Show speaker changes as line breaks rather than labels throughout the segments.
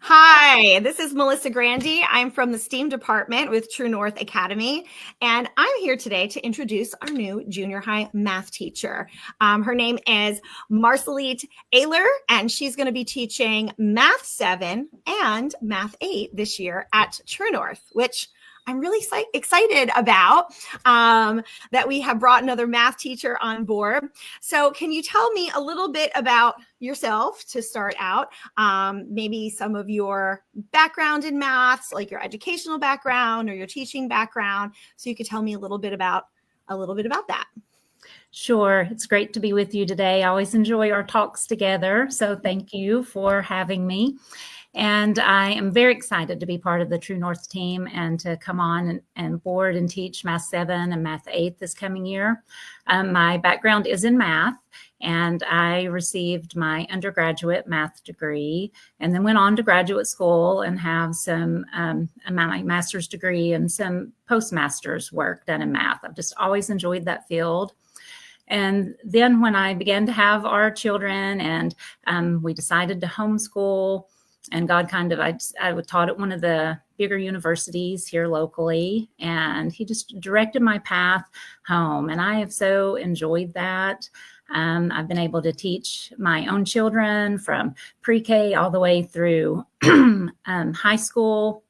Hi, this is Melissa Grandy. I'm from the STEAM department with True North Academy, and I'm here today to introduce our new junior high math teacher. Her name is Marcelete Ailor, and she's going to be teaching Math 7 and Math 8 this year at True North, which I'm really excited about that we have brought another math teacher on board. So can you tell me a little bit about yourself to start out? Maybe some of your background in maths, like your educational background or your teaching background. So you could tell me a little bit about that.
Sure. It's great to be with you today. I always enjoy our talks together. So thank you for having me. And I am very excited to be part of the True North team and to come on and board and teach Math 7 and Math 8 this coming year. My background is in math, and I received my undergraduate math degree and then went on to graduate school and have some my master's degree and some postmaster's work done in math. I've just always enjoyed that field. And then when I began to have our children and we decided to homeschool, and God I taught at one of the bigger universities here locally, and he just directed my path home. And I have so enjoyed that. I've been able to teach my own children from pre-K all the way through high school.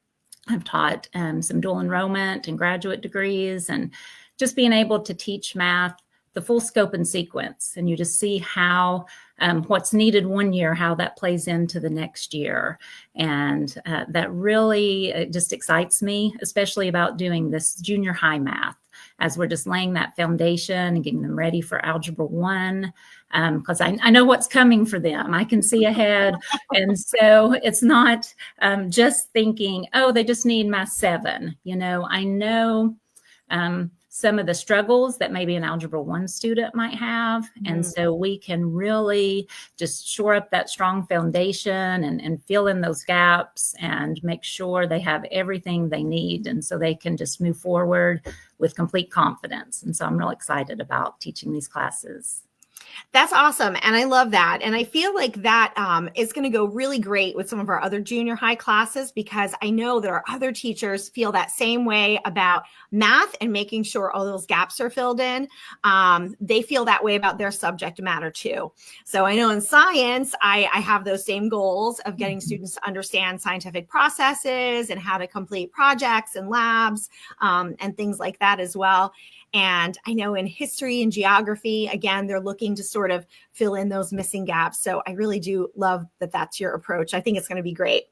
I've taught some dual enrollment and graduate degrees, and just being able to teach math, the full scope and sequence. And you just see how what's needed one year, how that plays into the next year. And that really just excites me, especially about doing this junior high math, as we're just laying that foundation and getting them ready for Algebra 1, because I know what's coming for them. I can see ahead. And so it's not just thinking, oh, they just need Math 7. I know some of the struggles that maybe an Algebra 1 student might have. And so we can really just shore up that strong foundation and fill in those gaps and make sure they have everything they need. And so they can just move forward with complete confidence. And so I'm real excited about teaching these classes.
That's awesome. And I love that. And I feel like that is going to go really great with some of our other junior high classes, because I know that our other teachers feel that same way about math and making sure all those gaps are filled in. They feel that way about their subject matter too. So I know in science, I have those same goals of getting students to understand scientific processes and how to complete projects and labs and things like that as well. And I know in history and geography, again, they're looking to sort of fill in those missing gaps. So I really do love that that's your approach. I think it's going to be great.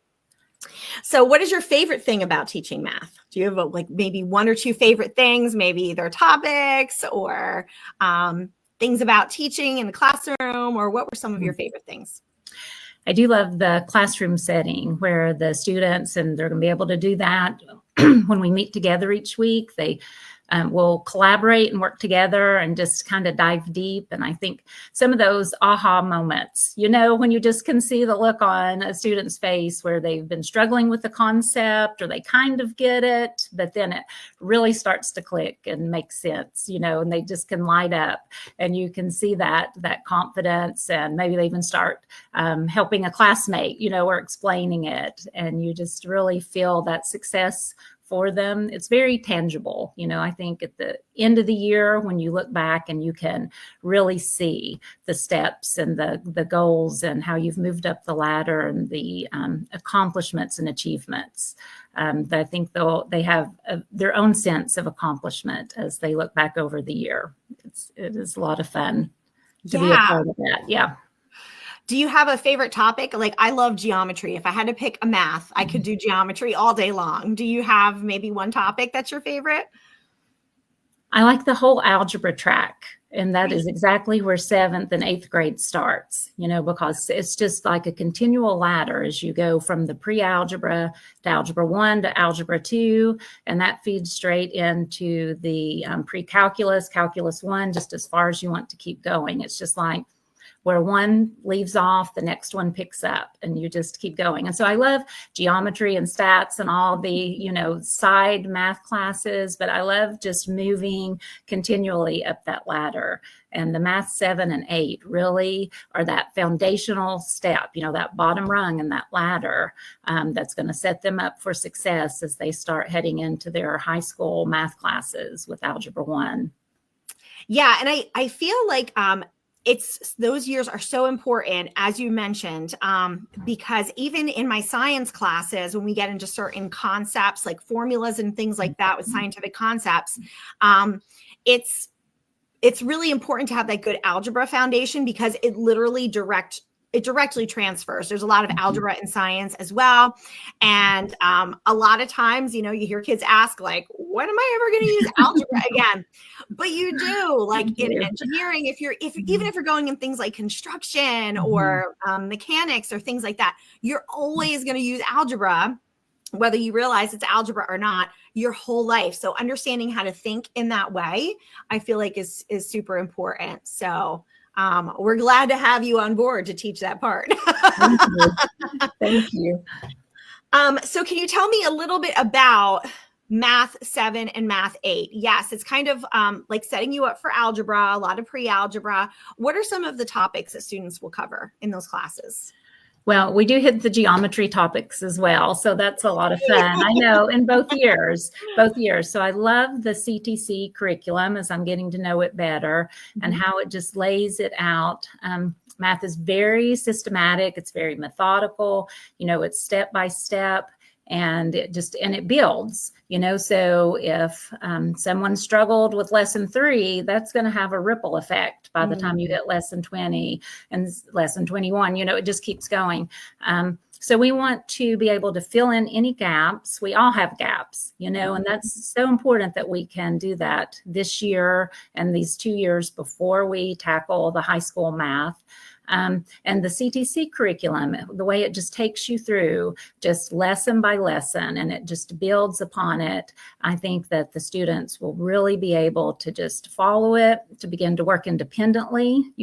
So what is your favorite thing about teaching math? Do you have maybe one or two favorite things, maybe either topics or things about teaching in the classroom, or what were some of your favorite things?
I do love the classroom setting where the students, and they're going to be able to do that when we meet together each week. They will collaborate and work together and just kind of dive deep. And I think some of those aha moments, when you just can see the look on a student's face where they've been struggling with the concept or they kind of get it, but then it really starts to click and make sense, and they just can light up, and you can see that confidence, and maybe they even start helping a classmate, or explaining it, and you just really feel that success for them. It's very tangible. I think at the end of the year, when you look back and you can really see the steps and the goals and how you've moved up the ladder and the accomplishments and achievements, I think they have their own sense of accomplishment as they look back over the year. It is a lot of fun to be a part of that. Yeah.
Do you have a favorite topic? Like, I love geometry. If I had to pick a math, I could do geometry all day long. Do you have maybe one topic that's your favorite?
I like the whole algebra track. And that is exactly where 7th and 8th grade starts, because it's just like a continual ladder as you go from the pre-algebra to Algebra 1 to Algebra 2. And that feeds straight into the pre-calculus, Calculus 1, just as far as you want to keep going. It's just like where one leaves off, the next one picks up, and you just keep going. And so I love geometry and stats and all the, side math classes, but I love just moving continually up that ladder. And the Math 7 and 8 really are that foundational step, that bottom rung in that ladder that's going to set them up for success as they start heading into their high school math classes with Algebra 1.
Yeah, and I feel like it's those years are so important, as you mentioned, because even in my science classes, when we get into certain concepts like formulas and things like that with scientific concepts, it's really important to have that good algebra foundation, because it directly transfers. There's a lot of algebra in science as well. And a lot of times, you hear kids ask, like, when am I ever going to use algebra again? But you do, like in engineering, even if you're going in things like construction or mechanics or things like that, you're always going to use algebra, whether you realize it's algebra or not, your whole life. So understanding how to think in that way, I feel like is super important. So we're glad to have you on board to teach that part.
Thank you.
So can you tell me a little bit about Math 7 and Math 8? Yes, it's kind of like setting you up for algebra, a lot of pre-algebra. What are some of the topics that students will cover in those classes?
Well, we do hit the geometry topics as well. So that's a lot of fun. I know, in both years. So I love the CTC curriculum as I'm getting to know it better and how it just lays it out. Math is very systematic. It's very methodical. It's step by step. And it builds, so if someone struggled with lesson 3, that's going to have a ripple effect by the time you hit lesson 20 and lesson 21, it just keeps going. So we want to be able to fill in any gaps. We all have gaps, and that's so important that we can do that this year and these 2 years before we tackle the high school math. And the CTC curriculum, the way it just takes you through just lesson by lesson, and it just builds upon it. I think that the students will really be able to just follow it, to begin to work independently.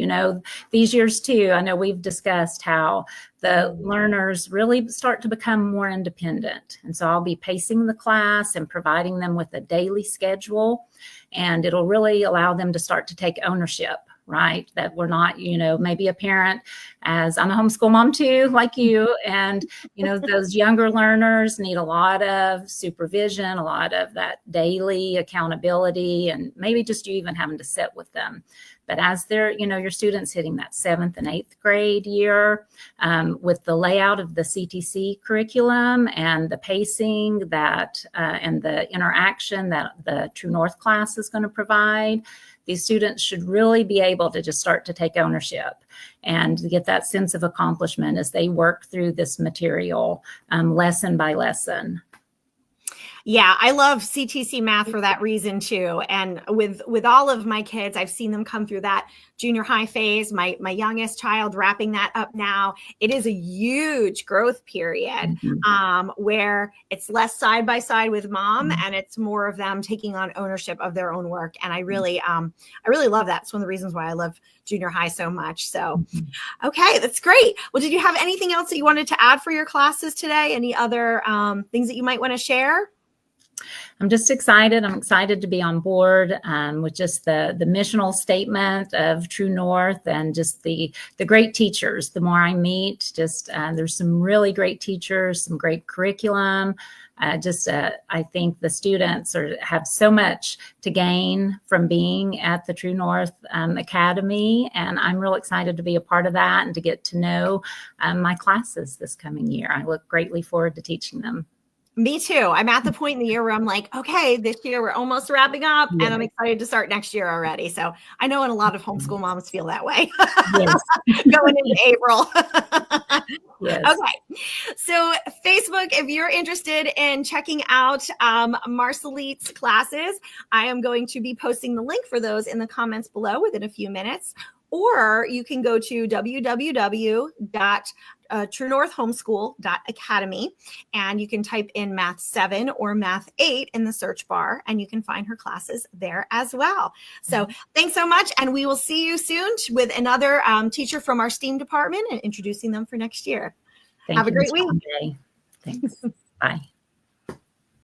These years too, I know we've discussed how the learners really start to become more independent. And so I'll be pacing the class and providing them with a daily schedule, and it'll really allow them to start to take ownership. Right? That we're not, maybe a parent, as I'm a homeschool mom too, like you, and, those younger learners need a lot of supervision, a lot of that daily accountability, and maybe just you even having to sit with them. But as they're, your students hitting that 7th and 8th grade year, with the layout of the CTC curriculum and the pacing that, and the interaction that the True North class is going to provide, these students should really be able to just start to take ownership and get that sense of accomplishment as they work through this material lesson by lesson.
Yeah, I love CTC Math for that reason too. And with all of my kids, I've seen them come through that junior high phase. My youngest child wrapping that up now. It is a huge growth period where it's less side by side with mom, and it's more of them taking on ownership of their own work. And I really love that. It's one of the reasons why I love junior high so much. So, okay, that's great. Well, did you have anything else that you wanted to add for your classes today? Any other things that you might want to share?
I'm just excited. I'm excited to be on board with just the missional statement of True North, and just the great teachers. The more I meet, there's some really great teachers, some great curriculum. I think the students have so much to gain from being at the True North Academy, and I'm real excited to be a part of that and to get to know my classes this coming year. I look greatly forward to teaching them.
Me too. I'm at the point in the year where I'm like, okay, this year we're almost wrapping up, and I'm excited to start next year already. So I know, and a lot of homeschool moms feel that way. Going into April.
Yes.
Okay. So Facebook, if you're interested in checking out Marcelete's classes, I am going to be posting the link for those in the comments below within a few minutes. Or you can go to www.truenorthhomeschool.academy, and you can type in Math 7 or Math 8 in the search bar, and you can find her classes there as well. So thanks so much, and we will see you soon with another teacher from our STEAM department and introducing them for next year. Have a great week.
Thanks. Bye.